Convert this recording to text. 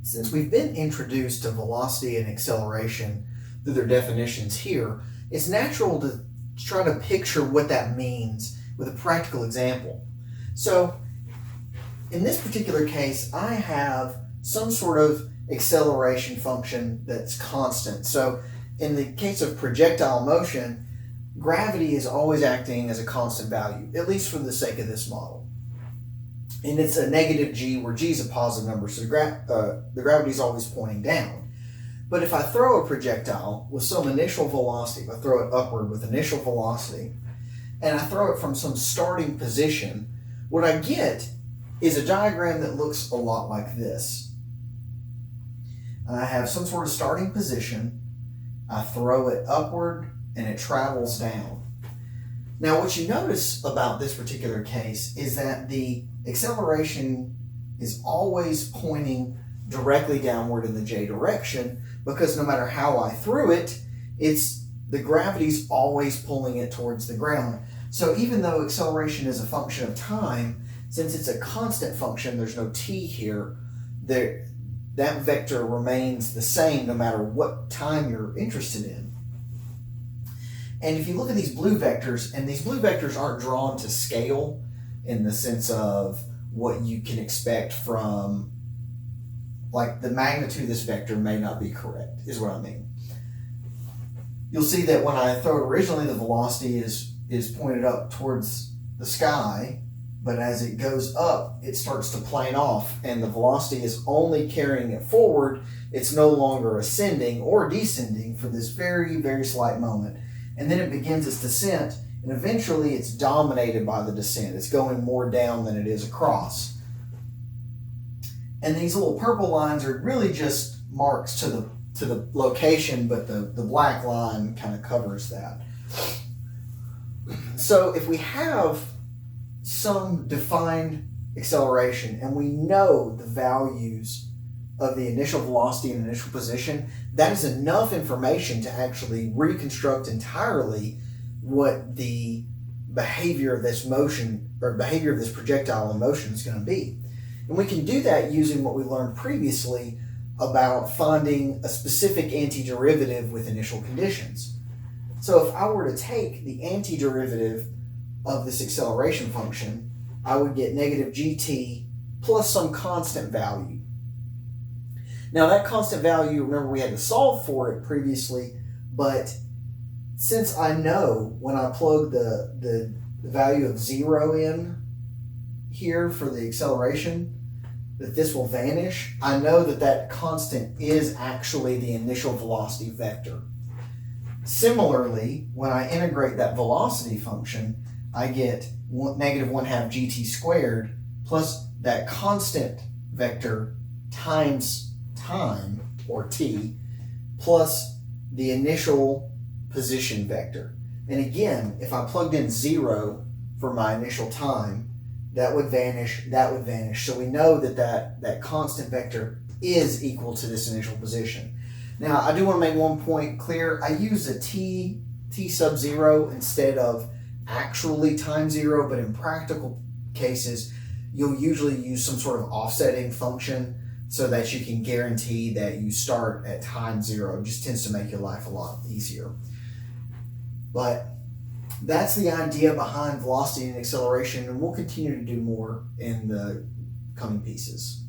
Since we've been introduced to velocity and acceleration through their definitions here, it's natural to try to picture what that means with a practical example. So in this particular case, I have some sort of acceleration function that's constant. So in the case of projectile motion, gravity is always acting as a constant value, at least for the sake of this model. And it's a negative g, where g is a positive number, so the gravity is always pointing down. But if I throw a projectile with some initial velocity, if I throw it upward with initial velocity, and I throw it from some starting position, what I get is a diagram that looks a lot like this. I have some sort of starting position, I throw it upward, and it travels down. Now what you notice about this particular case is that the acceleration is always pointing directly downward in the j direction, because no matter how I threw it, the gravity's always pulling it towards the ground. So even though acceleration is a function of time, since it's a constant function, there's no t here, that vector remains the same no matter what time you're interested in. And if you look at these blue vectors, and these blue vectors aren't drawn to scale in the sense of what you can expect from, like, the magnitude of this vector may not be correct, is what I mean. You'll see that when I throw it originally, the velocity is pointed up towards the sky, but as it goes up, it starts to plane off, and the velocity is only carrying it forward. It's no longer ascending or descending for this very, very slight moment. And then it begins its descent, and eventually it's dominated by the descent. It's going more down than it is across. And these little purple lines are really just marks to the location, but the black line kind of covers that. So if we have some defined acceleration and we know the values of the initial velocity and initial position, that is enough information to actually reconstruct entirely what the behavior of this motion, or behavior of this projectile in motion, is going to be. And we can do that using what we learned previously about finding a specific antiderivative with initial conditions. So if I were to take the antiderivative of this acceleration function, I would get negative gt plus some constant value. Now that constant value, remember we had to solve for it previously, but since I know when I plug the value of 0 in here for the acceleration, that this will vanish, I know that that constant is actually the initial velocity vector. Similarly, when I integrate that velocity function, I get negative 1/2 gt squared plus that constant vector times time, or t, plus the initial position vector. And again, if I plugged in 0 for my initial time, that would vanish, that would vanish. So we know that constant vector is equal to this initial position. Now, I do want to make one point clear. I use a t sub 0 instead of actually time 0, but in practical cases, you'll usually use some sort of offsetting function so that you can guarantee that you start at time 0. It just tends to make your life a lot easier. But that's the idea behind velocity and acceleration, and we'll continue to do more in the coming pieces.